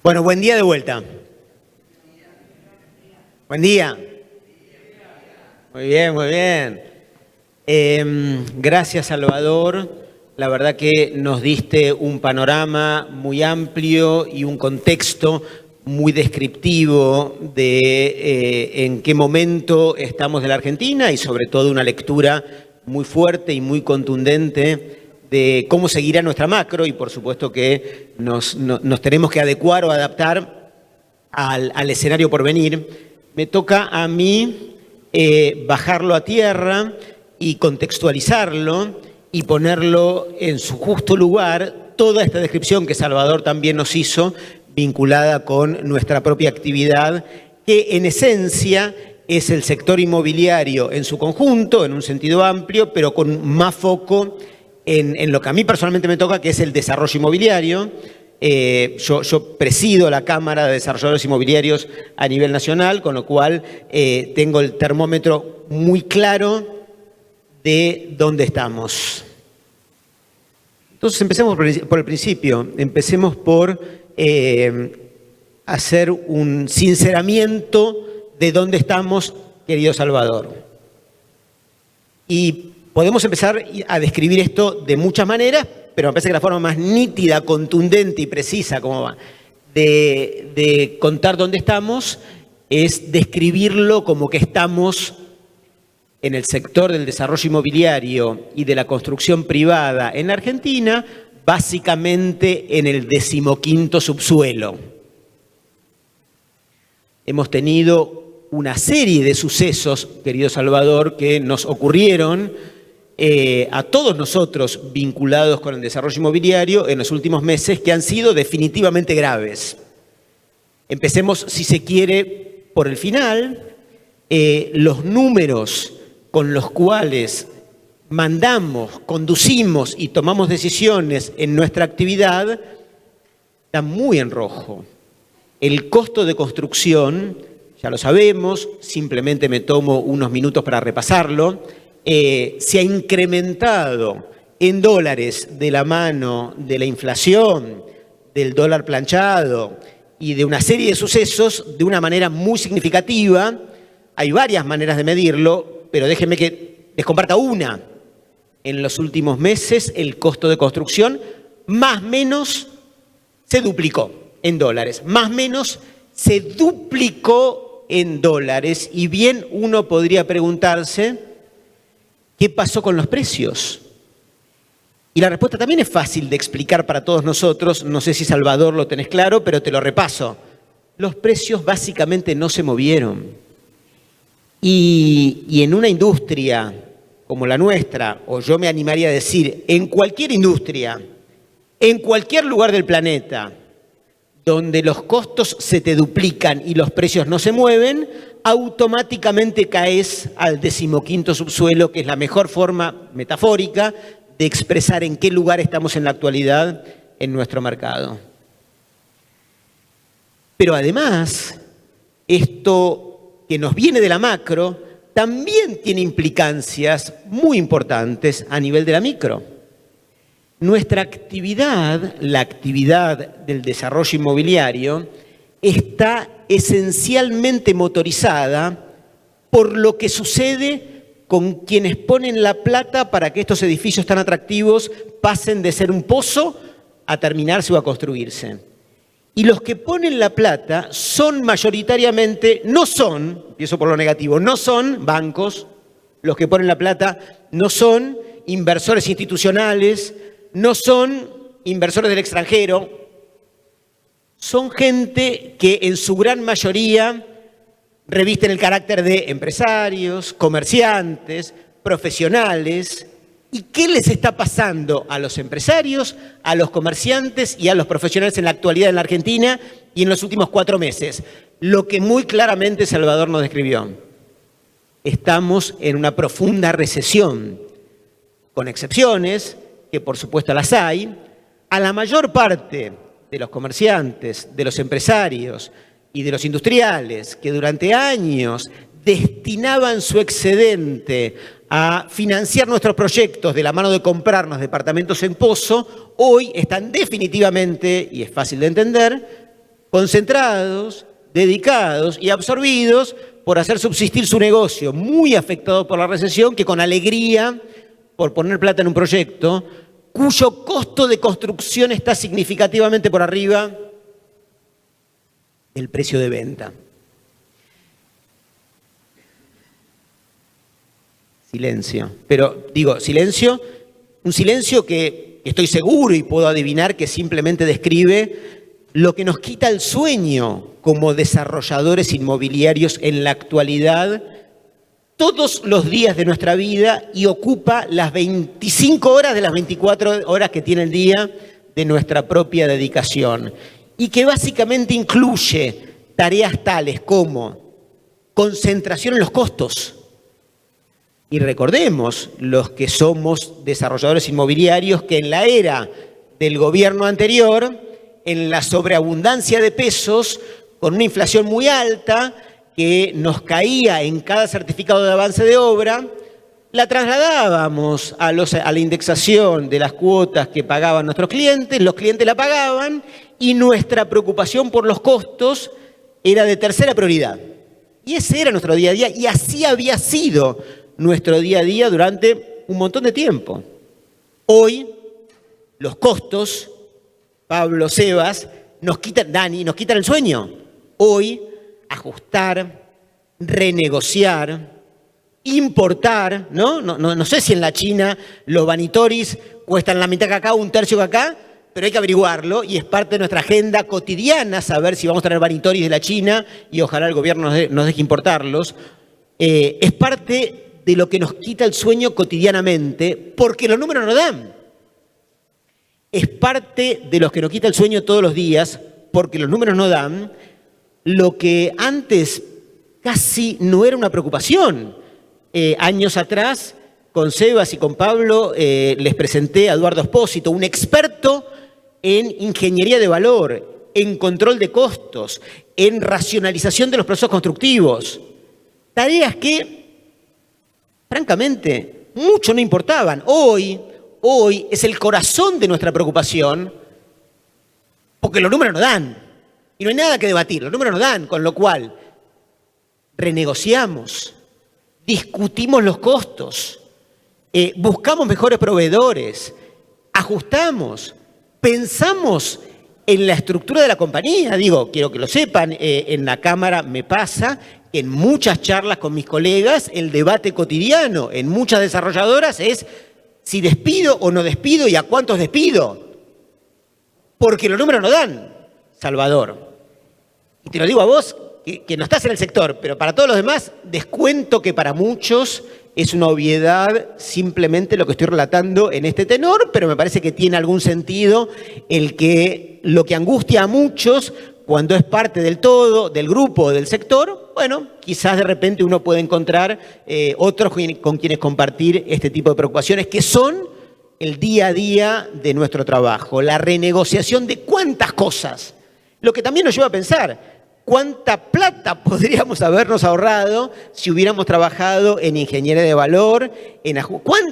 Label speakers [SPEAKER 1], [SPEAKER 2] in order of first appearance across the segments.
[SPEAKER 1] Bueno, buen día de vuelta. Buen día. Muy bien, muy bien. Gracias, Salvador. La verdad que nos diste un panorama muy amplio y un contexto muy descriptivo de en qué momento estamos de la Argentina y sobre todo una lectura muy fuerte y muy contundente de cómo seguirá nuestra macro y por supuesto que nos tenemos que adecuar o adaptar al escenario por venir. Me toca a mí bajarlo a tierra y contextualizarlo y ponerlo en su justo lugar, toda esta descripción que Salvador también nos hizo, vinculada con nuestra propia actividad, que en esencia es el sector inmobiliario en su conjunto, en un sentido amplio, pero con más foco en lo que a mí personalmente me toca, que es el desarrollo inmobiliario. Yo presido la Cámara de Desarrolladores Inmobiliarios a nivel nacional, con lo cual tengo el termómetro muy claro de dónde estamos. Entonces empecemos por el principio, empecemos por hacer un sinceramiento de dónde estamos, querido Salvador. Y podemos empezar a describir esto de muchas maneras, pero me parece que la forma más nítida, contundente y precisa de contar dónde estamos es describirlo como que estamos en el sector del desarrollo inmobiliario y de la construcción privada en Argentina, básicamente en el 15º subsuelo. Hemos tenido una serie de sucesos, querido Salvador, que nos ocurrieron a todos nosotros vinculados con el desarrollo inmobiliario en los últimos meses que han sido definitivamente graves. Empecemos, si se quiere, por el final. Los números con los cuales mandamos, conducimos y tomamos decisiones en nuestra actividad están muy en rojo. El costo de construcción, ya lo sabemos, simplemente me tomo unos minutos para repasarlo, se ha incrementado en dólares de la mano de la inflación, del dólar planchado y de una serie de sucesos de una manera muy significativa. Hay varias maneras de medirlo, pero déjenme que les comparta una. En los últimos meses el costo de construcción más o menos se duplicó en dólares, más o menos se duplicó en dólares y bien uno podría preguntarse ¿qué pasó con los precios? Y la respuesta también es fácil de explicar para todos nosotros, no sé si Salvador lo tenés claro, pero te lo repaso. Los precios básicamente no se movieron. Y en una industria como la nuestra, o yo me animaría a decir, en cualquier industria, en cualquier lugar del planeta, donde los costos se te duplican y los precios no se mueven, automáticamente caes al 15º subsuelo, que es la mejor forma metafórica de expresar en qué lugar estamos en la actualidad en nuestro mercado. Pero además, esto que nos viene de la macro también tiene implicancias muy importantes a nivel de la micro. Nuestra actividad, la actividad del desarrollo inmobiliario, está esencialmente motorizada por lo que sucede con quienes ponen la plata para que estos edificios tan atractivos pasen de ser un pozo a terminarse o a construirse. Y los que ponen la plata son mayoritariamente, empiezo por lo negativo, no son bancos, los que ponen la plata no son inversores institucionales, no son inversores del extranjero, son gente que en su gran mayoría revisten el carácter de empresarios, comerciantes, profesionales. ¿Y qué les está pasando a los empresarios, a los comerciantes y a los profesionales en la actualidad en la Argentina y en los últimos 4 meses? Lo que muy claramente Salvador nos describió. Estamos en una profunda recesión, con excepciones, que por supuesto las hay. A la mayor parte de los comerciantes, de los empresarios y de los industriales que durante años destinaban su excedente a financiar nuestros proyectos de la mano de comprarnos departamentos en pozo, hoy están definitivamente, y es fácil de entender, concentrados, dedicados y absorbidos por hacer subsistir su negocio, muy afectado por la recesión, que con alegría, por poner plata en un proyecto, cuyo costo de construcción está significativamente por arriba del precio de venta. Silencio. Pero digo, silencio, un silencio que estoy seguro y puedo adivinar que simplemente describe lo que nos quita el sueño como desarrolladores inmobiliarios en la actualidad, todos los días de nuestra vida, y ocupa las 25 horas de las 24 horas que tiene el día de nuestra propia dedicación. Y que básicamente incluye tareas tales como concentración en los costos. Y recordemos, los que somos desarrolladores inmobiliarios, que en la era del gobierno anterior, en la sobreabundancia de pesos, con una inflación muy alta que nos caía en cada certificado de avance de obra, la trasladábamos a la indexación de las cuotas que pagaban nuestros clientes, los clientes la pagaban y nuestra preocupación por los costos era de tercera prioridad. Y ese era nuestro día a día y así había sido nuestro día a día durante un montón de tiempo. Hoy, los costos, Pablo, Sebas, Dani, nos quitan el sueño. Hoy, ajustar, renegociar, importar, ¿no? No sé si en la China los vanitoris cuestan la mitad que acá, un tercio que acá, pero hay que averiguarlo y es parte de nuestra agenda cotidiana saber si vamos a tener vanitoris de la China y ojalá el gobierno nos deje importarlos. Es parte de lo que nos quita el sueño cotidianamente porque los números no dan. Es parte de lo que nos quita el sueño todos los días porque los números no dan. Lo que antes casi no era una preocupación. Años atrás, con Sebas y con Pablo, les presenté a Eduardo Espósito, un experto en ingeniería de valor, en control de costos, en racionalización de los procesos constructivos. Tareas que, francamente, mucho no importaban. Hoy es el corazón de nuestra preocupación porque los números no dan. Y no hay nada que debatir, los números no dan, con lo cual renegociamos, discutimos los costos, buscamos mejores proveedores, ajustamos, pensamos en la estructura de la compañía. Digo, quiero que lo sepan, en la Cámara me pasa que en muchas charlas con mis colegas el debate cotidiano en muchas desarrolladoras es si despido o no despido y a cuántos despido. Porque los números no dan, Salvador. Y te lo digo a vos, que no estás en el sector, pero para todos los demás, descuento que para muchos es una obviedad simplemente lo que estoy relatando en este tenor, pero me parece que tiene algún sentido lo que angustia a muchos cuando es parte del todo, del grupo, del sector. Bueno, quizás de repente uno puede encontrar otros con quienes compartir este tipo de preocupaciones que son el día a día de nuestro trabajo, la renegociación de cuántas cosas. Lo que también nos lleva a pensar, ¿cuánta plata podríamos habernos ahorrado si hubiéramos trabajado en ingeniería de valor?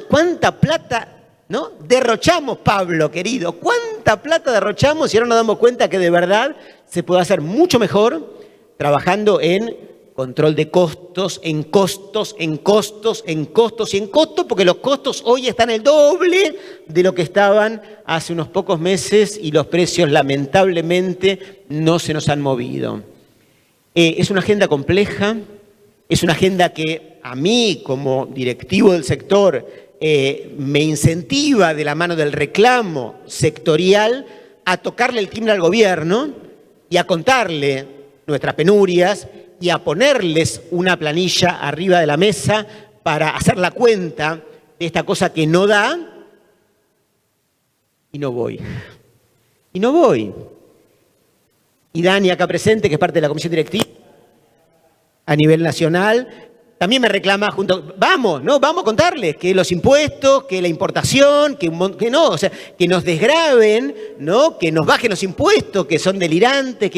[SPEAKER 1] ¿Cuánta plata, ¿no? derrochamos, Pablo, querido? ¿Cuánta plata derrochamos y ahora nos damos cuenta que de verdad se puede hacer mucho mejor trabajando en control de costos, en costos, en costos, en costos y en costos, porque los costos hoy están el doble de lo que estaban hace unos pocos meses y los precios lamentablemente no se nos han movido. Es una agenda compleja, es una agenda que a mí como directivo del sector me incentiva de la mano del reclamo sectorial a tocarle el timbre al gobierno y a contarle nuestras penurias y a ponerles una planilla arriba de la mesa para hacer la cuenta de esta cosa que no da y no voy. Y no voy. Y Dani, acá presente, que es parte de la comisión directiva a nivel nacional, también me reclama vamos a contarles que los impuestos, que la importación, que no, o sea, que nos desgraven, ¿no? Que nos bajen los impuestos, que son delirantes,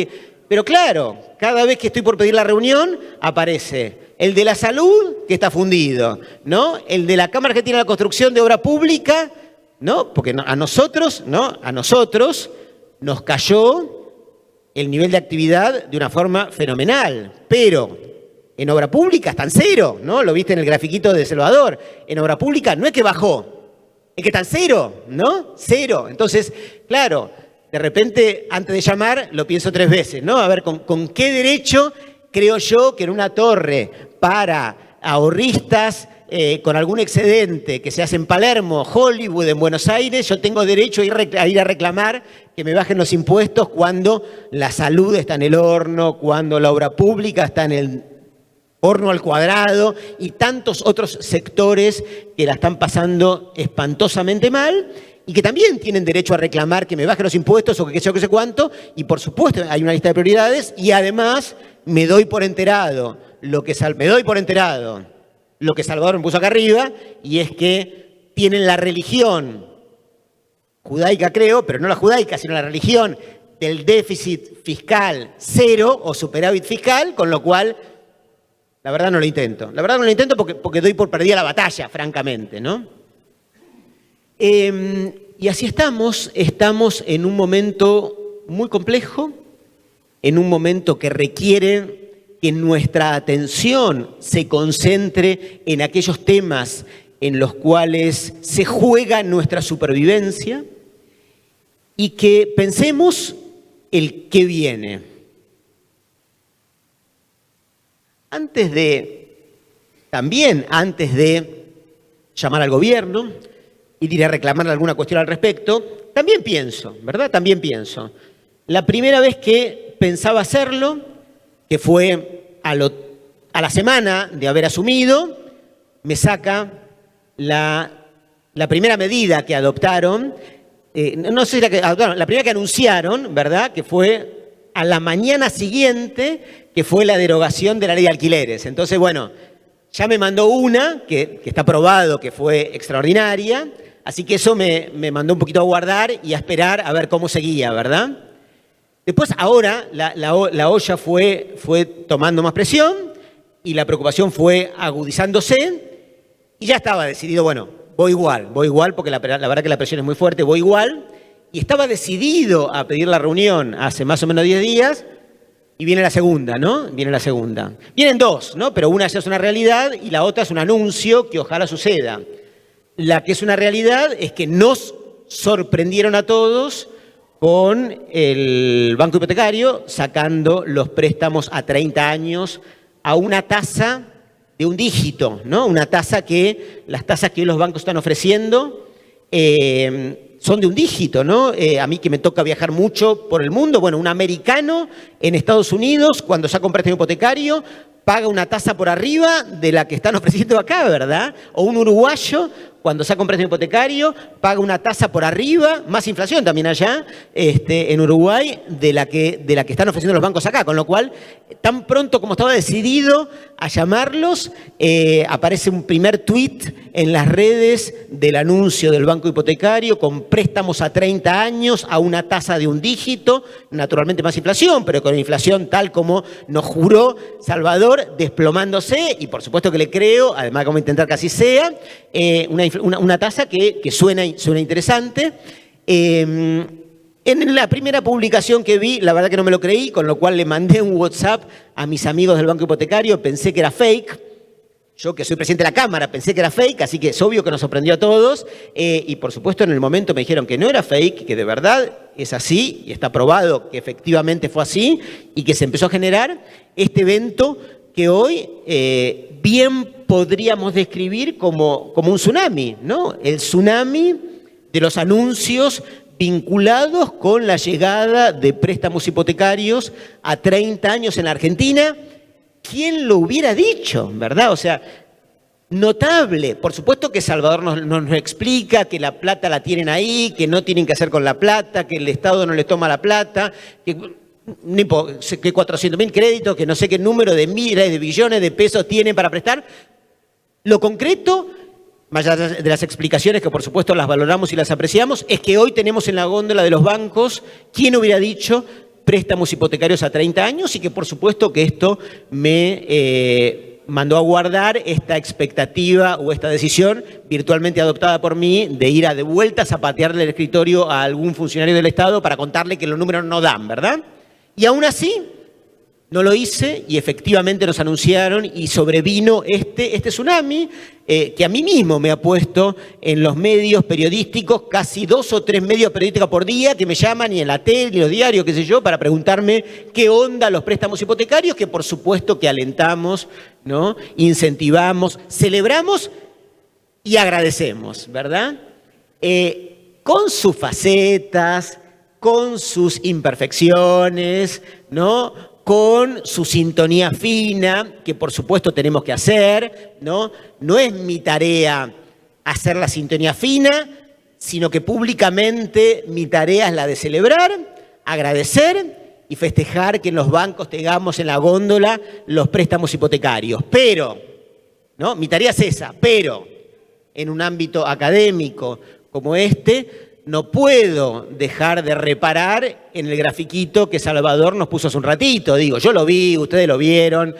[SPEAKER 1] pero claro, cada vez que estoy por pedir la reunión, aparece el de la salud, que está fundido, ¿no? El de la Cámara Argentina de la Construcción de Obra Pública, ¿no? Porque a nosotros nos cayó el nivel de actividad de una forma fenomenal, pero en obra pública está en cero, ¿no? Lo viste en el grafiquito de Salvador. En obra pública no es que bajó, es que está en cero, ¿no? Cero. Entonces, claro, de repente, antes de llamar, lo pienso 3 veces, ¿no? A ver, ¿con qué derecho creo yo que en una torre para ahorristas con algún excedente que se hace en Palermo, Hollywood, en Buenos Aires, yo tengo derecho a ir a reclamar que me bajen los impuestos cuando la salud está en el horno, cuando la obra pública está en el horno al cuadrado y tantos otros sectores que la están pasando espantosamente mal y que también tienen derecho a reclamar que me bajen los impuestos o que sé yo, que sé cuánto, y por supuesto hay una lista de prioridades y además me doy por enterado lo que Salvador me puso acá arriba, y es que tienen la religión judaica, creo, pero no la judaica, sino la religión del déficit fiscal cero o superávit fiscal, con lo cual, la verdad no lo intento. La verdad no lo intento porque doy por perdida la batalla, francamente, ¿no? Y así estamos en un momento muy complejo, en un momento que requiere que nuestra atención se concentre en aquellos temas en los cuales se juega nuestra supervivencia y que pensemos el qué viene. Antes de llamar al gobierno y de ir a reclamar alguna cuestión al respecto, también pienso, ¿verdad? También pienso. La primera vez que pensaba hacerlo, que fue a la semana de haber asumido, me saca la primera medida que adoptaron, no sé si la primera que anunciaron, ¿verdad? Que fue a la mañana siguiente, que fue la derogación de la ley de alquileres. Entonces, bueno, ya me mandó una, que está probado que fue extraordinaria, así que eso me mandó un poquito a guardar y a esperar a ver cómo seguía, ¿verdad? Después, ahora, la olla fue tomando más presión y la preocupación fue agudizándose y ya estaba decidido, bueno, voy igual, porque la verdad que la presión es muy fuerte, voy igual, y estaba decidido a pedir la reunión hace más o menos 10 días y viene la segunda, ¿no? Vienen 2, ¿no? Pero una ya es una realidad y la otra es un anuncio que ojalá suceda. La que es una realidad es que nos sorprendieron a todos con el Banco Hipotecario sacando los préstamos a 30 años a una tasa de un dígito, ¿no? Las tasas que hoy los bancos están ofreciendo son de un dígito, ¿no? A mí que me toca viajar mucho por el mundo, bueno, un americano en Estados Unidos, cuando saca un préstamo hipotecario, paga una tasa por arriba de la que están ofreciendo acá, ¿verdad? O un uruguayo, cuando saca un préstamo hipotecario, paga una tasa por arriba, más inflación también allá, en Uruguay, de la que están ofreciendo los bancos acá. Con lo cual, tan pronto como estaba decidido a llamarlos, aparece un primer tuit en las redes del anuncio del Banco Hipotecario con préstamos a 30 años a una tasa de un dígito, naturalmente más inflación, pero con inflación tal como nos juró Salvador, desplomándose, y por supuesto que le creo, además vamos a intentar que así sea, una tasa que suena interesante. En la primera publicación que vi, la verdad que no me lo creí, con lo cual le mandé un WhatsApp a mis amigos del Banco Hipotecario, pensé que era fake. Yo, que soy presidente de la Cámara, pensé que era fake, así que es obvio que nos sorprendió a todos. Y por supuesto en el momento me dijeron que no era fake, que de verdad es así, y está probado que efectivamente fue así, y que se empezó a generar este evento que hoy bien podríamos describir como un tsunami, ¿no? El tsunami de los anuncios vinculados con la llegada de préstamos hipotecarios a 30 años en la Argentina. ¿Quién lo hubiera dicho, verdad? O sea, notable. Por supuesto que Salvador nos explica que la plata la tienen ahí, que no tienen que hacer con la plata, que el Estado no les toma la plata, que 400.000 créditos, que no sé qué número de miles de billones de pesos tienen para prestar. Lo concreto, más allá de las explicaciones que por supuesto las valoramos y las apreciamos, es que hoy tenemos en la góndola de los bancos, ¿quién hubiera dicho?, préstamos hipotecarios a 30 años, y que por supuesto que esto me mandó a guardar esta expectativa o esta decisión virtualmente adoptada por mí de ir de vueltas a patearle el escritorio a algún funcionario del Estado para contarle que los números no dan, ¿verdad? Y aún así, no lo hice y efectivamente nos anunciaron y sobrevino este tsunami que a mí mismo me ha puesto en los medios periodísticos, casi 2 o 3 medios periodísticos por día que me llaman y en la tele, y los diarios, qué sé yo, para preguntarme qué onda los préstamos hipotecarios, que por supuesto que alentamos, ¿no? Incentivamos, celebramos y agradecemos, ¿verdad? Con sus facetas, con sus imperfecciones, ¿no? Con su sintonía fina, que por supuesto tenemos que hacer, ¿no? No es mi tarea hacer la sintonía fina, sino que públicamente mi tarea es la de celebrar, agradecer y festejar que en los bancos tengamos en la góndola los préstamos hipotecarios. Pero, ¿no? Mi tarea es esa, pero en un ámbito académico como este, no puedo dejar de reparar en el grafiquito que Salvador nos puso hace un ratito. Digo, yo lo vi, ustedes lo vieron.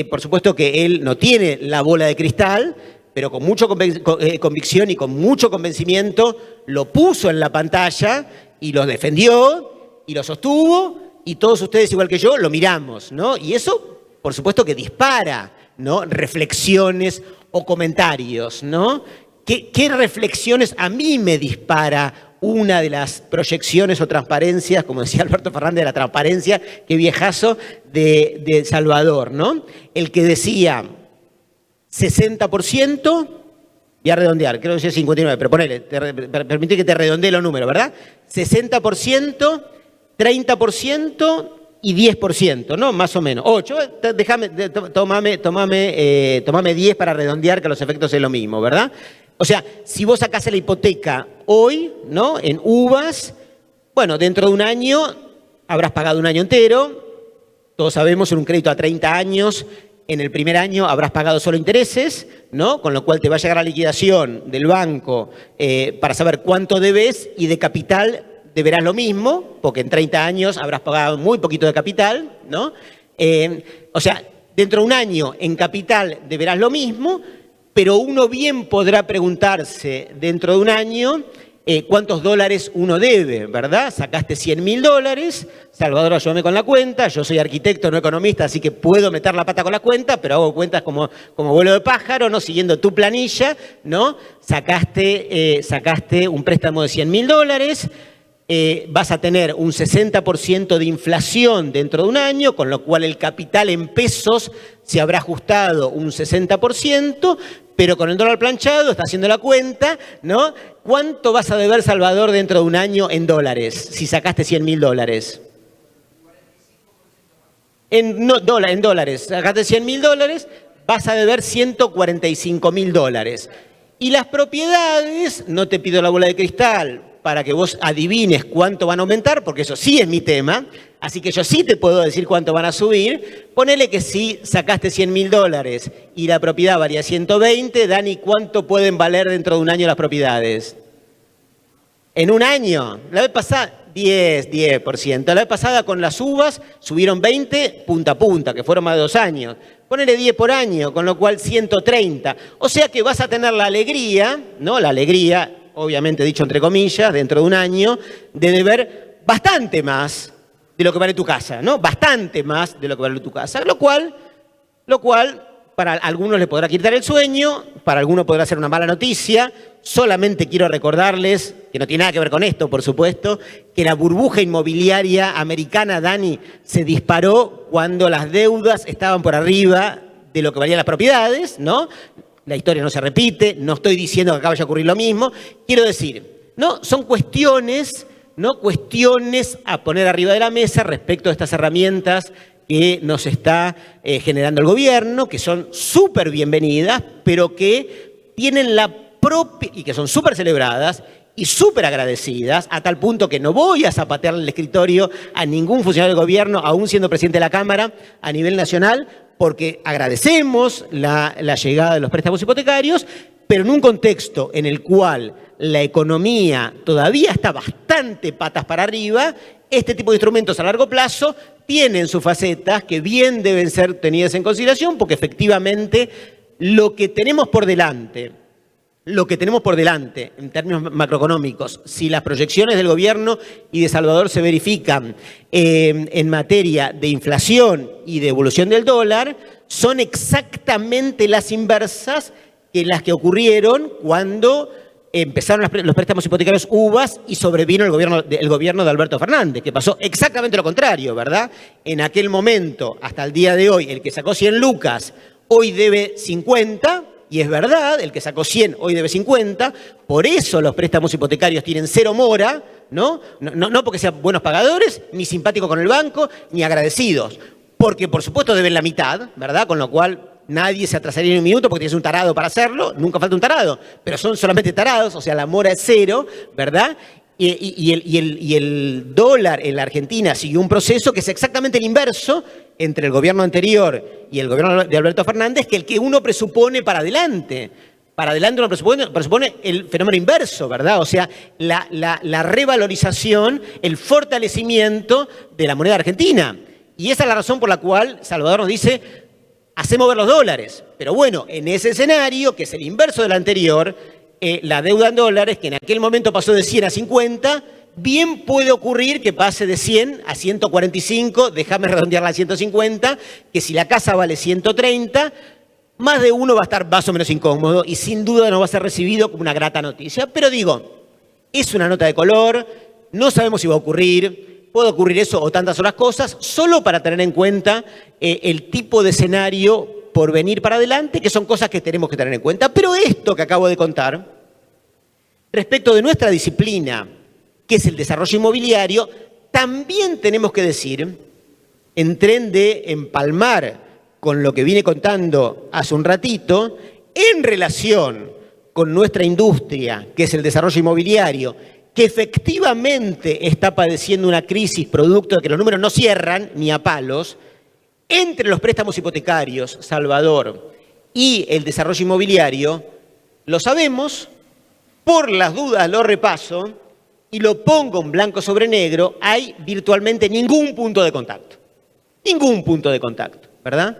[SPEAKER 1] Por supuesto que él no tiene la bola de cristal, pero con mucha convicción y con mucho convencimiento lo puso en la pantalla y lo defendió y lo sostuvo y todos ustedes, igual que yo, lo miramos, ¿no? Y eso, por supuesto que dispara, ¿no? Reflexiones o comentarios, ¿no? ¿Qué reflexiones a mí me dispara una de las proyecciones o transparencias, como decía Alberto Fernández, de la transparencia, qué viejazo, de Salvador, ¿no? El que decía 60%, voy a redondear, creo que es 59, pero ponele, permite que te redondee los números, ¿verdad? 60%, 30% y 10%, ¿no? Más o menos. 8, tomame 10 para redondear, que los efectos es lo mismo, ¿verdad? O sea, si vos sacás la hipoteca hoy, ¿no? En uvas, bueno, dentro de un año habrás pagado un año entero. Todos sabemos, en un crédito a 30 años, en el primer año habrás pagado solo intereses, ¿no? Con lo cual te va a llegar la liquidación del banco para saber cuánto debes y de capital deberás lo mismo, porque en 30 años habrás pagado muy poquito de capital, ¿no? O sea, dentro de un año en capital deberás lo mismo, pero uno bien podrá preguntarse dentro de un año cuántos dólares uno debe, ¿verdad? Sacaste $100.000, Salvador, ayúdame con la cuenta, yo soy arquitecto, no economista, así que puedo meter la pata con la cuenta, pero hago cuentas como vuelo de pájaro, ¿no? Siguiendo tu planilla, ¿no? Sacaste un préstamo de $100.000, vas a tener un 60% de inflación dentro de un año, con lo cual el capital en pesos se habrá ajustado un 60%, pero con el dólar planchado, está haciendo la cuenta, ¿no? ¿Cuánto vas a deber, Salvador, dentro de un año en dólares, si sacaste $100.000? En dólares, sacaste $100.000, vas a deber $145.000. Y las propiedades, no te pido la bola de cristal para que vos adivines cuánto van a aumentar, porque eso sí es mi tema, así que yo sí te puedo decir cuánto van a subir. Ponele que si sacaste $100.000 y la propiedad valía 120, Dani, ¿cuánto pueden valer dentro de un año las propiedades? En un año, la vez pasada, 10%. La vez pasada con las uvas subieron 20 punta a punta, que fueron más de 2 años. Ponele 10 por año, con lo cual 130. O sea que vas a tener la alegría, ¿no? La alegría, obviamente dicho entre comillas, dentro de un año, de deber bastante más de lo que vale tu casa, ¿no? Bastante más de lo que vale tu casa. Lo cual para algunos les podrá quitar el sueño, para algunos podrá ser una mala noticia. Solamente quiero recordarles, que no tiene nada que ver con esto, por supuesto, que la burbuja inmobiliaria americana, Dani, se disparó cuando las deudas estaban por arriba de lo que valían las propiedades, ¿no? La historia no se repite, no estoy diciendo que acá vaya a ocurrir lo mismo. Quiero decir, ¿no? Son cuestiones, ¿no? Cuestiones a poner arriba de la mesa respecto a estas herramientas que nos está generando el gobierno, que son súper bienvenidas, pero que tienen la propia, y que son súper celebradas y súper agradecidas, a tal punto que no voy a zapatearle el escritorio a ningún funcionario del gobierno, aún siendo presidente de la Cámara a nivel nacional, porque agradecemos la llegada de los préstamos hipotecarios, pero en un contexto en el cual la economía todavía está bastante patas para arriba, este tipo de instrumentos a largo plazo tienen sus facetas que bien deben ser tenidas en consideración, porque efectivamente lo que tenemos por delante lo que tenemos por delante en términos macroeconómicos, si las proyecciones del gobierno y de Salvador se verifican en materia de inflación y de evolución del dólar, son exactamente las inversas que las que ocurrieron cuando empezaron los préstamos hipotecarios UVAs y sobrevino el gobierno de Alberto Fernández, que pasó exactamente lo contrario, ¿verdad? En aquel momento, hasta el día de hoy, el que sacó 100 lucas, hoy debe 50, y es verdad, el que sacó 100 hoy debe 50, por eso los préstamos hipotecarios tienen cero mora, ¿no? No porque sean buenos pagadores, ni simpáticos con el banco, ni agradecidos, porque por supuesto deben la mitad, ¿verdad? Con lo cual nadie se atrasaría ni un minuto porque tienes un tarado para hacerlo, nunca falta un tarado, pero son solamente tarados, o sea, la mora es cero, ¿verdad? Y el dólar en la Argentina siguió un proceso que es exactamente el inverso entre el gobierno anterior y el gobierno de Alberto Fernández, que el que uno presupone para adelante. Para adelante uno presupone el fenómeno inverso, ¿verdad? O sea, la revalorización, el fortalecimiento de la moneda argentina. Y esa es la razón por la cual Salvador nos dice, hacemos ver los dólares. Pero bueno, en ese escenario, que es el inverso del anterior, la deuda en dólares, que en aquel momento pasó de 100 a 50, bien puede ocurrir que pase de 100 a 145, déjame redondearla a 150, que si la casa vale 130, más de uno va a estar más o menos incómodo y sin duda no va a ser recibido como una grata noticia. Pero digo, es una nota de color, no sabemos si va a ocurrir, puede ocurrir eso o tantas otras cosas, solo para tener en cuenta el tipo de escenario por venir para adelante, que son cosas que tenemos que tener en cuenta. Pero esto que acabo de contar, respecto de nuestra disciplina, que es el desarrollo inmobiliario, también tenemos que decir, en tren de empalmar con lo que vine contando hace un ratito, en relación con nuestra industria, que es el desarrollo inmobiliario, que efectivamente está padeciendo una crisis producto de que los números no cierran ni a palos, entre los préstamos hipotecarios, Salvador, y el desarrollo inmobiliario, lo sabemos, por las dudas lo repaso y lo pongo en blanco sobre negro, hay virtualmente ningún punto de contacto. Ningún punto de contacto, ¿verdad?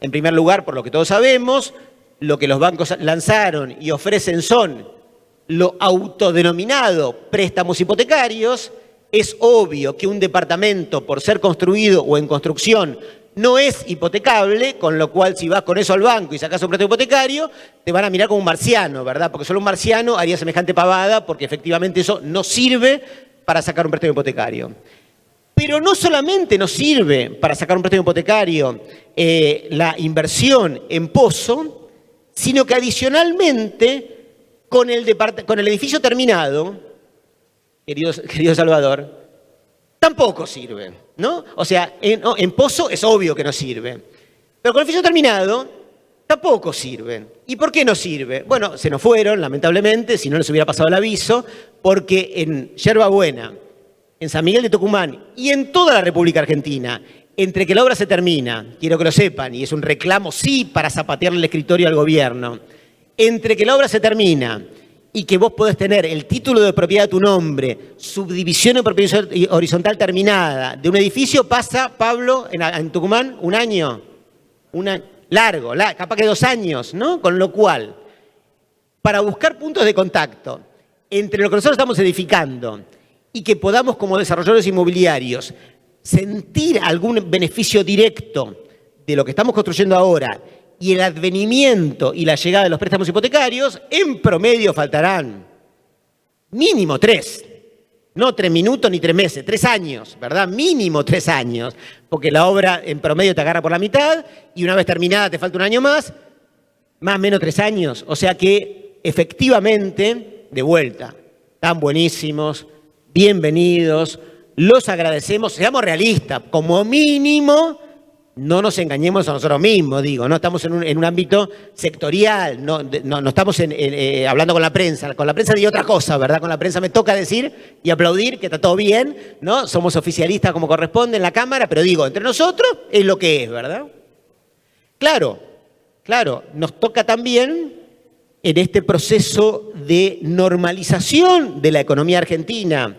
[SPEAKER 1] En primer lugar, por lo que todos sabemos, lo que los bancos lanzaron y ofrecen son lo autodenominado préstamos hipotecarios. Es obvio que un departamento, por ser construido o en construcción, no es hipotecable, con lo cual si vas con eso al banco y sacas un préstamo hipotecario, te van a mirar como un marciano, ¿verdad? Porque solo un marciano haría semejante pavada, porque efectivamente eso no sirve para sacar un préstamo hipotecario. Pero no solamente nos sirve para sacar un préstamo hipotecario la inversión en pozo, sino que adicionalmente con el edificio terminado, querido Salvador, tampoco sirve, ¿no? O sea, en pozo es obvio que no sirve, pero con el edificio terminado tampoco sirve. ¿Y por qué no sirve? Bueno, se nos fueron, lamentablemente, si no les hubiera pasado el aviso, porque en Yerba Buena, en San Miguel de Tucumán y en toda la República Argentina, entre que la obra se termina, quiero que lo sepan, y es un reclamo sí para zapatearle el escritorio al gobierno, entre que la obra se termina y que vos podés tener el título de propiedad a tu nombre, subdivisión en propiedad horizontal terminada de un edificio, pasa, Pablo, en Tucumán, un año. Largo, capaz que 2 años, ¿no? Con lo cual, para buscar puntos de contacto entre lo que nosotros estamos edificando y que podamos como desarrolladores inmobiliarios sentir algún beneficio directo de lo que estamos construyendo ahora y el advenimiento y la llegada de los préstamos hipotecarios, en promedio faltarán mínimo 3. No 3 minutos ni 3 meses, 3 años, ¿verdad? Mínimo 3 años, porque la obra en promedio te agarra por la mitad y una vez terminada te falta un año más o menos 3 años. O sea que efectivamente, de vuelta, están buenísimos, bienvenidos, los agradecemos, seamos realistas, como mínimo no nos engañemos a nosotros mismos, digo, no estamos en un ámbito sectorial, no estamos hablando con la prensa de otra cosa, ¿verdad? Con la prensa me toca decir y aplaudir que está todo bien, ¿no? Somos oficialistas como corresponde en la Cámara, pero digo, entre nosotros es lo que es, ¿verdad? Claro, nos toca también en este proceso de normalización de la economía argentina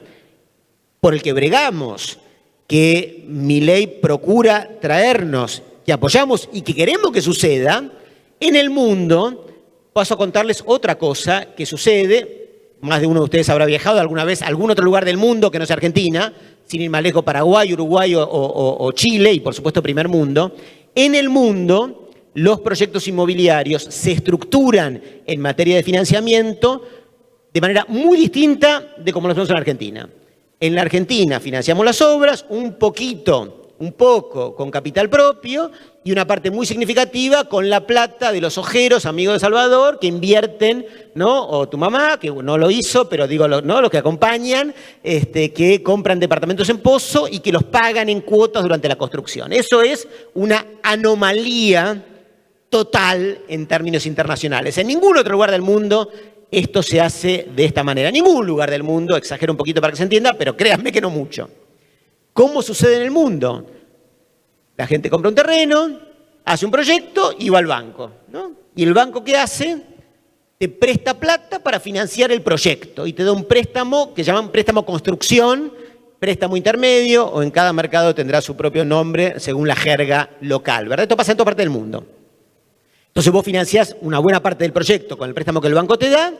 [SPEAKER 1] por el que bregamos, que Milei procura traernos, que apoyamos y que queremos que suceda, en el mundo paso a contarles otra cosa que sucede. Más de uno de ustedes habrá viajado alguna vez a algún otro lugar del mundo que no sea Argentina, sin ir más lejos, Paraguay, Uruguay o Chile, y por supuesto primer mundo. En el mundo, los proyectos inmobiliarios se estructuran en materia de financiamiento de manera muy distinta de como lo hacemos en Argentina. En la Argentina financiamos las obras un poco con capital propio y una parte muy significativa con la plata de los ojeros, amigos de Salvador, que invierten, ¿no? O tu mamá, que no lo hizo, pero digo, ¿no? Los que acompañan, que compran departamentos en pozo y que los pagan en cuotas durante la construcción. Eso es una anomalía total en términos internacionales. En ningún otro lugar del mundo esto se hace de esta manera. En ningún lugar del mundo, exagero un poquito para que se entienda, pero créanme que no mucho. ¿Cómo sucede en el mundo? La gente compra un terreno, hace un proyecto y va al banco, ¿no? ¿Y el banco qué hace? Te presta plata para financiar el proyecto y te da un préstamo que llaman préstamo construcción, préstamo intermedio, o en cada mercado tendrá su propio nombre según la jerga local, ¿verdad? Esto pasa en toda parte del mundo. Entonces vos financiás una buena parte del proyecto con el préstamo que el banco te da.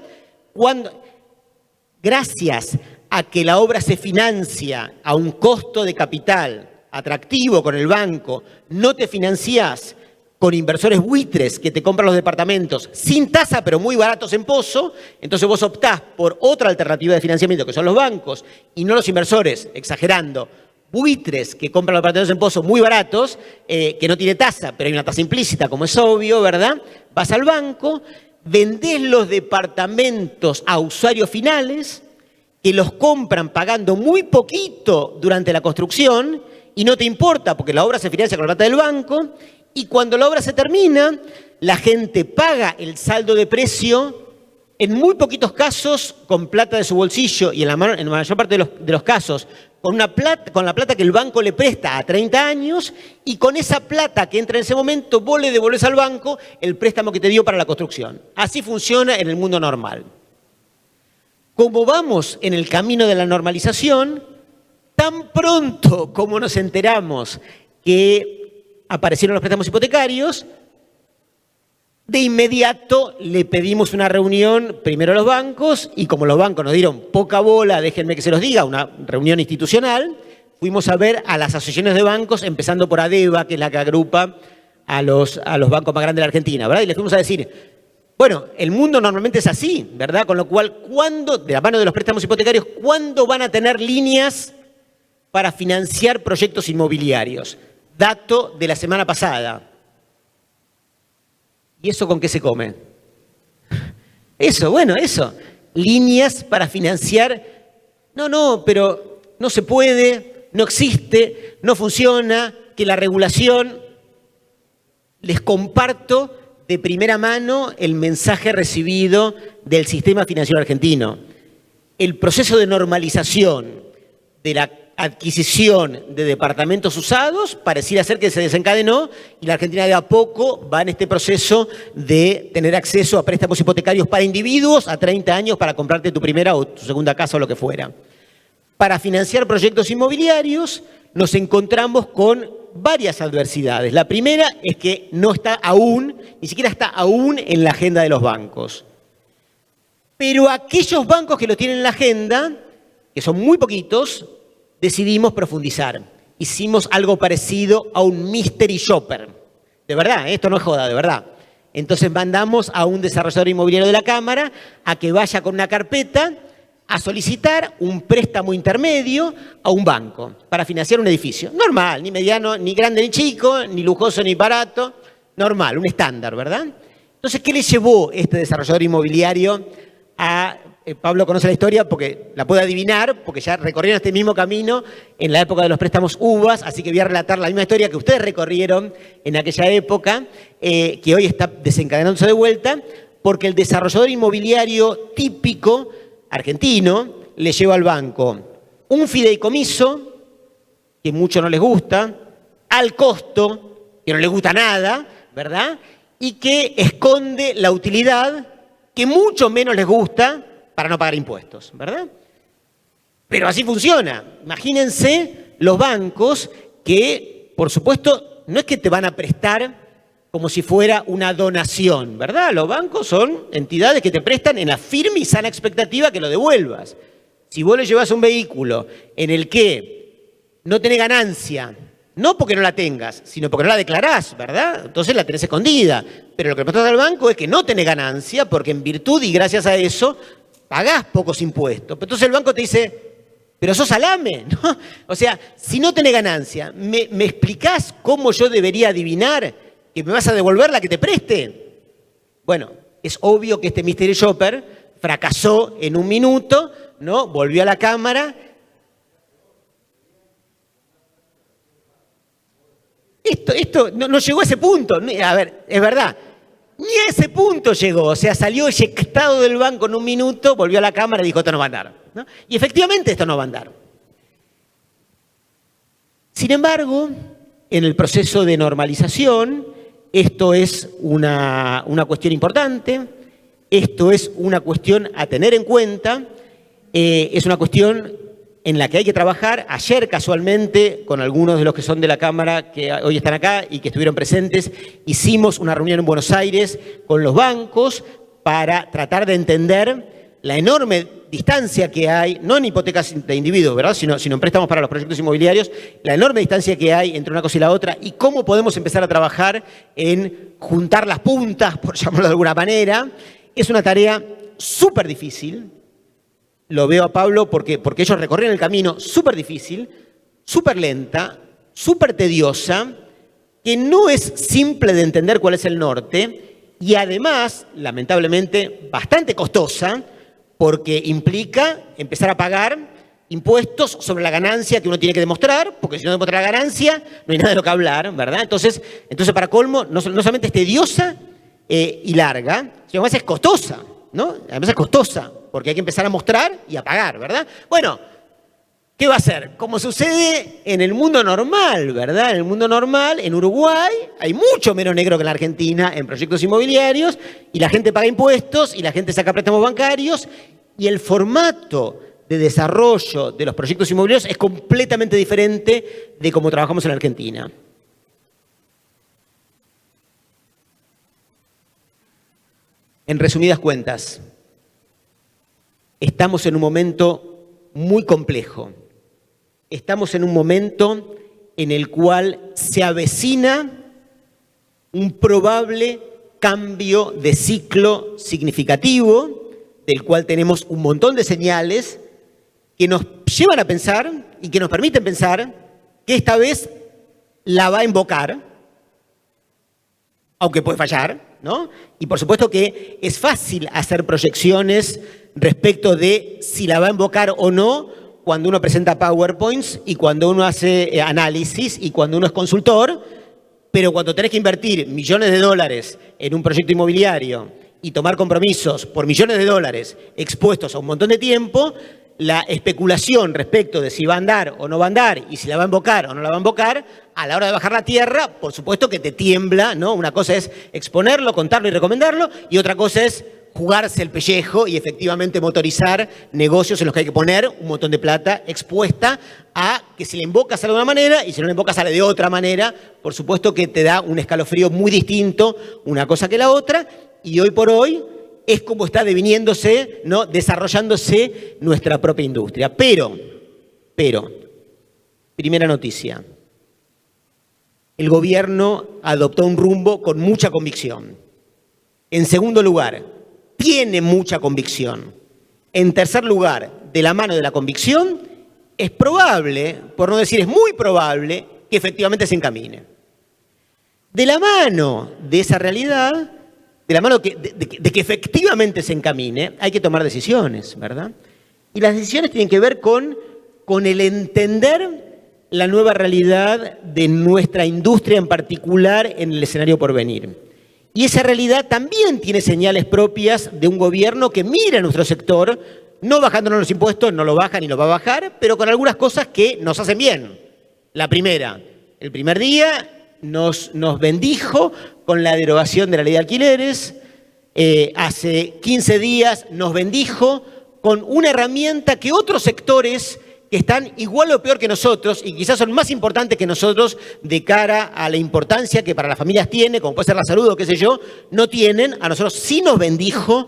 [SPEAKER 1] Gracias a que la obra se financia a un costo de capital atractivo con el banco, no te financiás con inversores buitres que te compran los departamentos sin tasa, pero muy baratos en pozo, entonces vos optás por otra alternativa de financiamiento, que son los bancos, y no los inversores, exagerando, buitres que compran los departamentos en pozo muy baratos, que no tiene tasa, pero hay una tasa implícita, como es obvio, ¿verdad? Vas al banco, vendés los departamentos a usuarios finales, que los compran pagando muy poquito durante la construcción, y no te importa porque la obra se financia con la plata del banco, y cuando la obra se termina, la gente paga el saldo de precio, en muy poquitos casos con plata de su bolsillo y en la mayor parte de los casos con la plata que el banco le presta a 30 años, y con esa plata que entra en ese momento vos le devolvés al banco el préstamo que te dio para la construcción. Así funciona en el mundo normal. Como vamos en el camino de la normalización, tan pronto como nos enteramos que aparecieron los préstamos hipotecarios, de inmediato le pedimos una reunión primero a los bancos, y como los bancos nos dieron poca bola, déjenme que se los diga, una reunión institucional, fuimos a ver a las asociaciones de bancos, empezando por ADEVA, que es la que agrupa a los bancos más grandes de la Argentina, ¿verdad? Y les fuimos a decir, bueno, el mundo normalmente es así, ¿verdad? Con lo cual, ¿cuándo, de la mano de los préstamos hipotecarios, cuándo van a tener líneas para financiar proyectos inmobiliarios? Dato de la semana pasada. ¿Y eso con qué se come? Eso. Líneas para financiar. No, pero no se puede, no existe, no funciona, que la regulación. Les comparto de primera mano el mensaje recibido del sistema financiero argentino. El proceso de normalización de la adquisición de departamentos usados pareciera ser que se desencadenó, y la Argentina de a poco va en este proceso de tener acceso a préstamos hipotecarios para individuos a 30 años para comprarte tu primera o tu segunda casa o lo que fuera. Para financiar proyectos inmobiliarios nos encontramos con varias adversidades. La primera es que no está aún, ni siquiera está aún en la agenda de los bancos. Pero aquellos bancos que lo tienen en la agenda, que son muy poquitos, decidimos profundizar. Hicimos algo parecido a un mystery shopper. De verdad, esto no es joda, de verdad. Entonces mandamos a un desarrollador inmobiliario de la Cámara a que vaya con una carpeta a solicitar un préstamo intermedio a un banco para financiar un edificio. Normal, ni mediano, ni grande ni chico, ni lujoso ni barato. Normal, un estándar, ¿verdad? Entonces, ¿qué le llevó este desarrollador inmobiliario a... Pablo conoce la historia porque la puede adivinar, porque ya recorrieron este mismo camino en la época de los préstamos UVAs, así que voy a relatar la misma historia que ustedes recorrieron en aquella época, que hoy está desencadenándose de vuelta, porque el desarrollador inmobiliario típico argentino le lleva al banco un fideicomiso, que mucho no les gusta, al costo, que no les gusta nada, ¿verdad? Y que esconde la utilidad, que mucho menos les gusta, para no pagar impuestos, ¿verdad? Pero así funciona. Imagínense los bancos que, por supuesto, no es que te van a prestar como si fuera una donación, ¿verdad? Los bancos son entidades que te prestan en la firme y sana expectativa que lo devuelvas. Si vos le llevas un vehículo en el que no tenés ganancia, no porque no la tengas, sino porque no la declarás, ¿verdad? Entonces la tenés escondida. Pero lo que pasa al banco es que no tenés ganancia porque en virtud y gracias a eso pagás pocos impuestos. Entonces el banco te dice, pero sos salame, ¿no? O sea, si no tenés ganancia, ¿me explicás cómo yo debería adivinar que me vas a devolver la que te preste? Bueno, es obvio que este mystery shopper fracasó en un minuto, ¿no? Volvió a la cámara. Esto no llegó a ese punto. A ver, es verdad. Ni a ese punto llegó. O sea, salió eyectado del banco en un minuto, volvió a la cámara y dijo, esto no va a andar, ¿no? Y efectivamente esto no va a andar. Sin embargo, en el proceso de normalización, esto es una cuestión importante, esto es una cuestión a tener en cuenta, es una cuestión en la que hay que trabajar. Ayer, casualmente, con algunos de los que son de la Cámara, que hoy están acá y que estuvieron presentes, hicimos una reunión en Buenos Aires con los bancos para tratar de entender la enorme distancia que hay, no en hipotecas de individuos, ¿verdad?, sino en préstamos para los proyectos inmobiliarios, la enorme distancia que hay entre una cosa y la otra y cómo podemos empezar a trabajar en juntar las puntas, por llamarlo de alguna manera. Es una tarea súper difícil. Lo veo a Pablo porque ellos recorrieron el camino súper difícil, súper lenta, súper tediosa, que no es simple de entender cuál es el norte y además, lamentablemente, bastante costosa porque implica empezar a pagar impuestos sobre la ganancia que uno tiene que demostrar, porque si no demuestra la ganancia no hay nada de lo que hablar, ¿verdad? Entonces para colmo, no solamente es tediosa y larga, sino además es costosa, ¿no? Además es costosa, porque hay que empezar a mostrar y a pagar, ¿verdad? Bueno, ¿qué va a hacer? Como sucede en el mundo normal, ¿verdad? En el mundo normal, en Uruguay, hay mucho menos negro que en la Argentina en proyectos inmobiliarios, y la gente paga impuestos, y la gente saca préstamos bancarios, y el formato de desarrollo de los proyectos inmobiliarios es completamente diferente de cómo trabajamos en la Argentina. En resumidas cuentas, estamos en un momento muy complejo. Estamos en un momento en el cual se avecina un probable cambio de ciclo significativo, del cual tenemos un montón de señales que nos llevan a pensar y que nos permiten pensar que esta vez la va a invocar, aunque puede fallar, ¿no? Y por supuesto que es fácil hacer proyecciones respecto de si la va a invocar o no cuando uno presenta PowerPoints y cuando uno hace análisis y cuando uno es consultor, pero cuando tenés que invertir millones de dólares en un proyecto inmobiliario y tomar compromisos por millones de dólares expuestos a un montón de tiempo, la especulación respecto de si va a andar o no va a andar y si la va a invocar o no la va a invocar, a la hora de bajar la tierra, por supuesto que te tiembla, ¿no? Una cosa es exponerlo, contarlo y recomendarlo, y otra cosa es jugarse el pellejo y efectivamente motorizar negocios en los que hay que poner un montón de plata expuesta a que si la invocas sale de una manera y si no la invocas sale de otra manera. Por supuesto que te da un escalofrío muy distinto una cosa que la otra, y hoy por hoy es como está deviniéndose, ¿no?, desarrollándose nuestra propia industria. Pero, primera noticia, el gobierno adoptó un rumbo con mucha convicción. En segundo lugar, tiene mucha convicción. En tercer lugar, de la mano de la convicción, es probable, por no decir es muy probable, que efectivamente se encamine. De la mano de esa realidad, de la mano de que efectivamente se encamine, hay que tomar decisiones, ¿verdad? Y las decisiones tienen que ver con el entender la nueva realidad de nuestra industria en particular en el escenario por venir. Y esa realidad también tiene señales propias de un gobierno que mira a nuestro sector, no bajándonos los impuestos, no lo baja ni lo va a bajar, pero con algunas cosas que nos hacen bien. La primera, el primer día nos bendijo con la derogación de la ley de alquileres. Hace 15 días nos bendijo con una herramienta que otros sectores que están igual o peor que nosotros y quizás son más importantes que nosotros de cara a la importancia que para las familias tiene, como puede ser la salud o qué sé yo, no tienen. A nosotros sí nos bendijo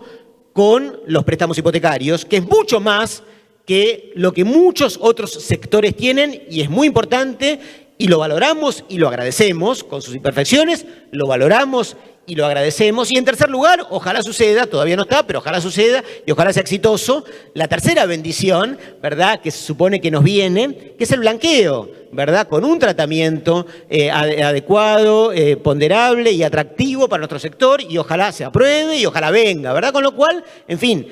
[SPEAKER 1] con los préstamos hipotecarios, que es mucho más que lo que muchos otros sectores tienen y es muy importante y lo valoramos y lo agradecemos con sus imperfecciones, lo valoramos y lo agradecemos. Y en tercer lugar, ojalá suceda, todavía no está, pero ojalá suceda y ojalá sea exitoso, la tercera bendición, ¿verdad?, que se supone que nos viene, que es el blanqueo, ¿verdad?, con un tratamiento adecuado, ponderable y atractivo para nuestro sector y ojalá se apruebe y ojalá venga, ¿verdad? Con lo cual, en fin,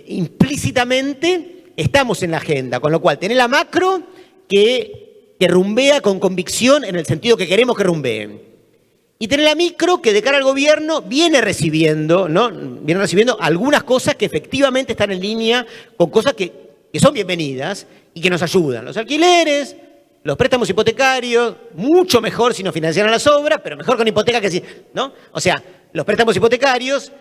[SPEAKER 1] implícitamente estamos en la agenda, con lo cual tenés la macro que rumbea con convicción en el sentido que queremos que rumbee. Y tener la micro que de cara al gobierno viene recibiendo, ¿no? Viene recibiendo algunas cosas que efectivamente están en línea con cosas que son bienvenidas y que nos ayudan. Los alquileres, los préstamos hipotecarios, mucho mejor si nos financiaran las obras, pero mejor con hipoteca que si, ¿no? O sea, los préstamos hipotecarios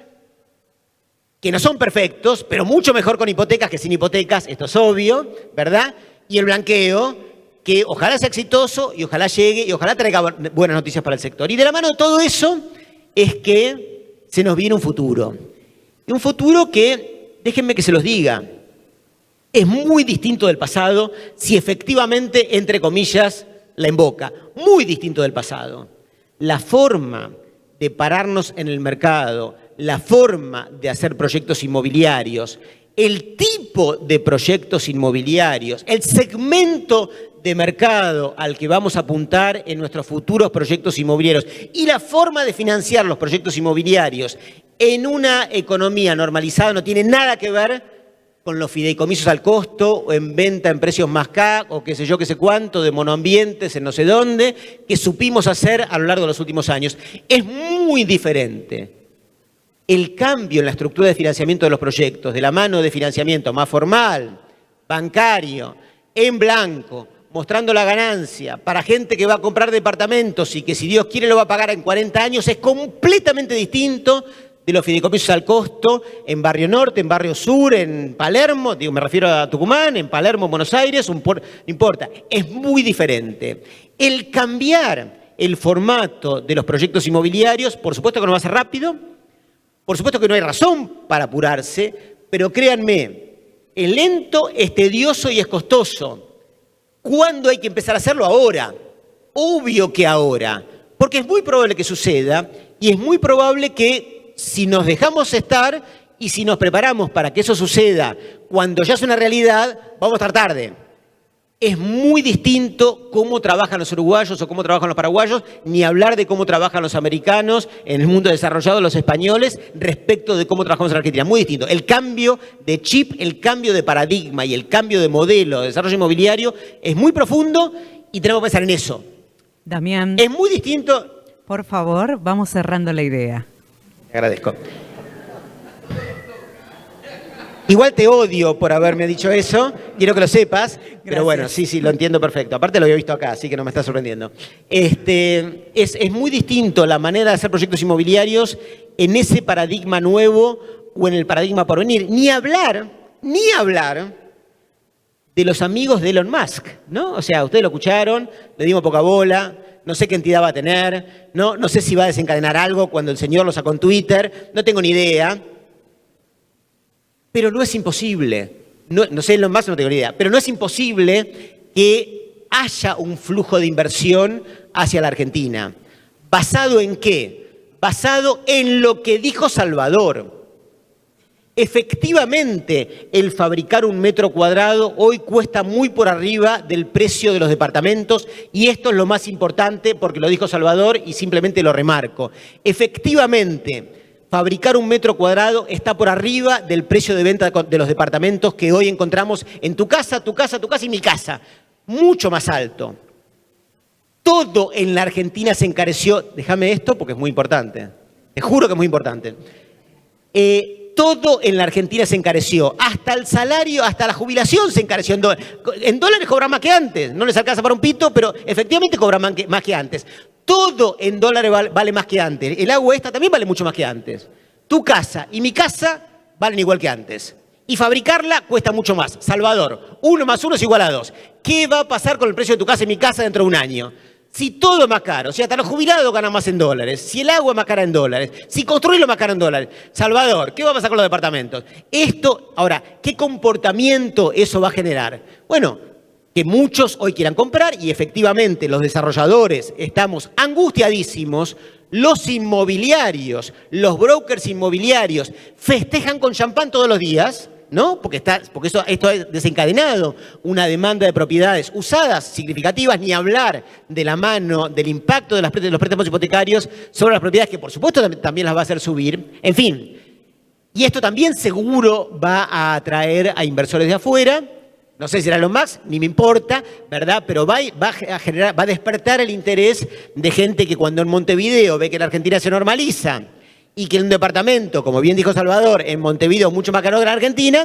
[SPEAKER 1] que no son perfectos, pero mucho mejor con hipotecas que sin hipotecas, esto es obvio, ¿verdad? Y el blanqueo, que ojalá sea exitoso y ojalá llegue y ojalá traiga buenas noticias para el sector. Y de la mano de todo eso es que se nos viene un futuro. Y un futuro que, déjenme que se los diga, es muy distinto del pasado si efectivamente, entre comillas, la invoca. Muy distinto del pasado. La forma de pararnos en el mercado, la forma de hacer proyectos inmobiliarios, el tipo de proyectos inmobiliarios, el segmento de mercado al que vamos a apuntar en nuestros futuros proyectos inmobiliarios y la forma de financiar los proyectos inmobiliarios en una economía normalizada no tiene nada que ver con los fideicomisos al costo o en venta en precios más caros o qué sé yo, qué sé cuánto, de monoambientes en no sé dónde, que supimos hacer a lo largo de los últimos años. Es muy diferente el cambio en la estructura de financiamiento de los proyectos, de la mano de financiamiento más formal, bancario, en blanco, mostrando la ganancia para gente que va a comprar departamentos y que si Dios quiere lo va a pagar en 40 años, es completamente distinto de los fideicomisos al costo en Barrio Norte, en Barrio Sur, en Palermo, digo, me refiero a Tucumán, en Palermo, en Buenos Aires, no importa, es muy diferente. El cambiar el formato de los proyectos inmobiliarios, por supuesto que no va a ser rápido, por supuesto que no hay razón para apurarse, pero créanme, es lento, es tedioso y es costoso. ¿Cuándo hay que empezar a hacerlo? Ahora. Obvio que ahora. Porque es muy probable que suceda y es muy probable que si nos dejamos estar y si nos preparamos para que eso suceda cuando ya es una realidad, vamos a estar tarde. Es muy distinto cómo trabajan los uruguayos o cómo trabajan los paraguayos, ni hablar de cómo trabajan los americanos en el mundo desarrollado, los españoles, respecto de cómo trabajamos en Argentina. Muy distinto. El cambio de chip, el cambio de paradigma y el cambio de modelo de desarrollo inmobiliario es muy profundo y tenemos que pensar en eso.
[SPEAKER 2] Damián.
[SPEAKER 1] Es muy distinto.
[SPEAKER 2] Por favor, vamos cerrando la idea.
[SPEAKER 1] Te agradezco. Igual te odio por haberme dicho eso, quiero que lo sepas,
[SPEAKER 2] Gracias.
[SPEAKER 1] Pero bueno, sí, lo entiendo perfecto. Aparte lo había visto acá, así que no me está sorprendiendo. Es muy distinto la manera de hacer proyectos inmobiliarios en ese paradigma nuevo o en el paradigma por venir. Ni hablar de los amigos de Elon Musk, ¿no? O sea, ustedes lo escucharon, le dimos poca bola, no sé qué entidad va a tener, no sé si va a desencadenar algo cuando el señor lo sacó en Twitter, no tengo ni idea. Pero no es imposible, no sé lo más, no tengo ni idea, pero no es imposible que haya un flujo de inversión hacia la Argentina. ¿Basado en qué? Basado en lo que dijo Salvador. Efectivamente, el fabricar un metro cuadrado hoy cuesta muy por arriba del precio de los departamentos y esto es lo más importante porque lo dijo Salvador y simplemente lo remarco. Efectivamente, fabricar un metro cuadrado está por arriba del precio de venta de los departamentos que hoy encontramos en tu casa y mi casa. Mucho más alto. Todo en la Argentina se encareció. Déjame esto porque es muy importante. Te juro que es muy importante. Todo en la Argentina se encareció. Hasta el salario, hasta la jubilación se encareció. En dólares cobran más que antes. No les alcanza para un pito, pero efectivamente cobran más que antes. Todo en dólares vale más que antes. El agua esta también vale mucho más que antes. Tu casa y mi casa valen igual que antes. Y fabricarla cuesta mucho más. Salvador, 1 más 1 es igual a 2. ¿Qué va a pasar con el precio de tu casa y mi casa dentro de un año? Si todo es más caro, si hasta los jubilados ganan más en dólares, si el agua es más cara en dólares, si construirlo es más caro en dólares. Salvador, ¿qué va a pasar con los departamentos? Ahora, ¿qué comportamiento eso va a generar? Bueno, que muchos hoy quieran comprar y efectivamente los desarrolladores estamos angustiadísimos, los inmobiliarios, los brokers inmobiliarios festejan con champán todos los días, ¿no? Porque esto ha desencadenado una demanda de propiedades usadas significativas, ni hablar de la mano del impacto de los préstamos hipotecarios sobre las propiedades, que por supuesto también las va a hacer subir. En fin, y esto también seguro va a atraer a inversores de afuera. No sé si será Elon Musk, ni me importa, ¿verdad? Pero va a despertar el interés de gente que cuando en Montevideo ve que la Argentina se normaliza y que un departamento, como bien dijo Salvador, en Montevideo es mucho más caro que la Argentina,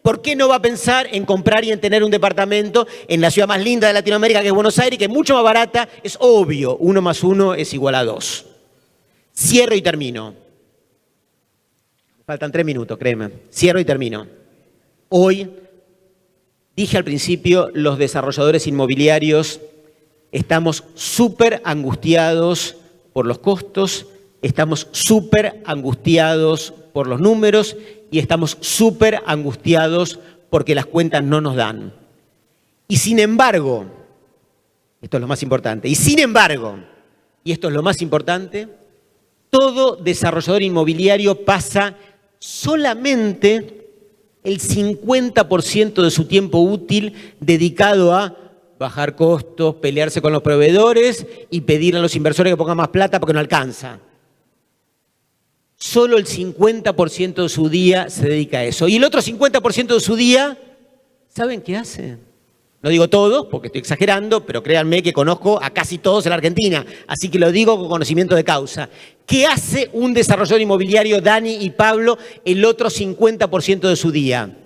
[SPEAKER 1] ¿por qué no va a pensar en comprar y en tener un departamento en la ciudad más linda de Latinoamérica, que es Buenos Aires, que es mucho más barata? Es obvio, 1 más 1 es igual a 2. Cierro y termino. Faltan 3 minutos, créeme. Cierro y termino. Hoy, dije al principio, los desarrolladores inmobiliarios estamos súper angustiados por los costos, estamos súper angustiados por los números y estamos súper angustiados porque las cuentas no nos dan. Y sin embargo, esto es lo más importante, y sin embargo, y esto es lo más importante, todo desarrollador inmobiliario pasa solamente el 50% de su tiempo útil dedicado a bajar costos, pelearse con los proveedores y pedirle a los inversores que pongan más plata porque no alcanza. Solo el 50% de su día se dedica a eso. Y el otro 50% de su día, ¿saben qué hace? No digo todos, porque estoy exagerando, pero créanme que conozco a casi todos en la Argentina, así que lo digo con conocimiento de causa. ¿Qué hace un desarrollador inmobiliario, Dani y Pablo, el otro 50% de su día?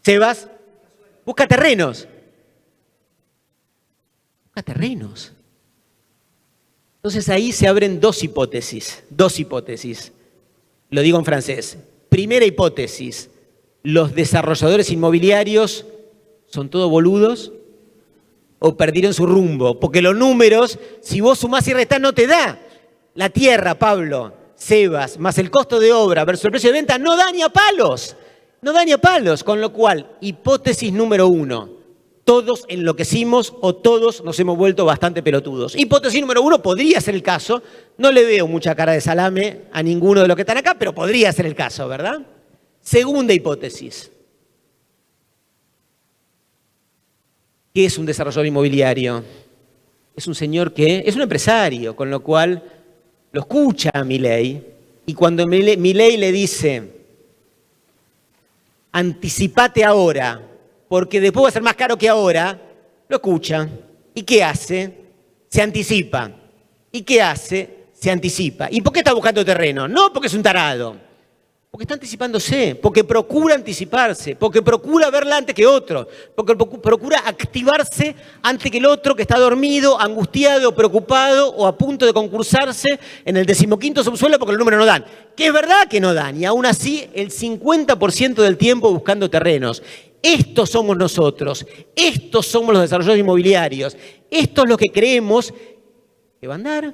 [SPEAKER 1] Sebas, busca terrenos. Busca terrenos. Entonces ahí se abren dos hipótesis. Lo digo en francés. Primera hipótesis. ¿Los desarrolladores inmobiliarios son todos boludos o perdieron su rumbo? Porque los números, si vos sumás y restás, no te da. La tierra, Pablo, Sebas, más el costo de obra versus el precio de venta, no da ni a palos. No da ni a palos. Con lo cual, hipótesis número 1. Todos enloquecimos o todos nos hemos vuelto bastante pelotudos. Hipótesis número 1, podría ser el caso. No le veo mucha cara de salame a ninguno de los que están acá, pero podría ser el caso, ¿verdad? Segunda hipótesis. ¿Qué es un desarrollador inmobiliario? Es un señor que es un empresario, con lo cual lo escucha a Milei. Y cuando Milei le dice, anticipate ahora, porque después va a ser más caro que ahora, lo escucha. ¿Y qué hace? Se anticipa. ¿Y qué hace? Se anticipa. ¿Y por qué está buscando terreno? No porque es un tarado. Porque está anticipándose, porque procura anticiparse, porque procura verla antes que otro, porque procura activarse antes que el otro que está dormido, angustiado, preocupado o a punto de concursarse en el 15º subsuelo porque los números no dan. Que es verdad que no dan, y aún así el 50% del tiempo buscando terrenos. Estos somos nosotros, estos somos los desarrolladores inmobiliarios, esto es lo que creemos que va a andar,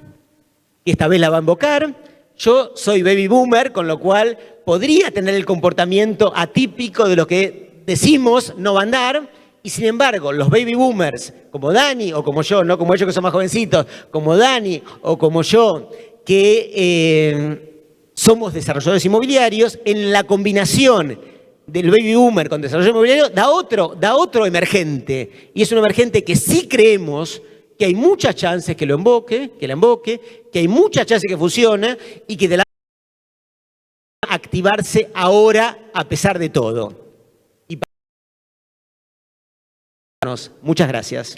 [SPEAKER 1] que esta vez la va a invocar. Yo soy baby boomer, con lo cual podría tener el comportamiento atípico de lo que decimos no va a andar, y sin embargo, los baby boomers, como Dani o como yo, no como ellos que son más jovencitos, como Dani o como yo, que somos desarrolladores inmobiliarios, en la combinación del baby boomer con desarrollo inmobiliario da otro emergente, y es un emergente que sí creemos que hay muchas chances que la emboque, que hay muchas chances que funcione y que de la activarse ahora a pesar de todo. Y muchas gracias.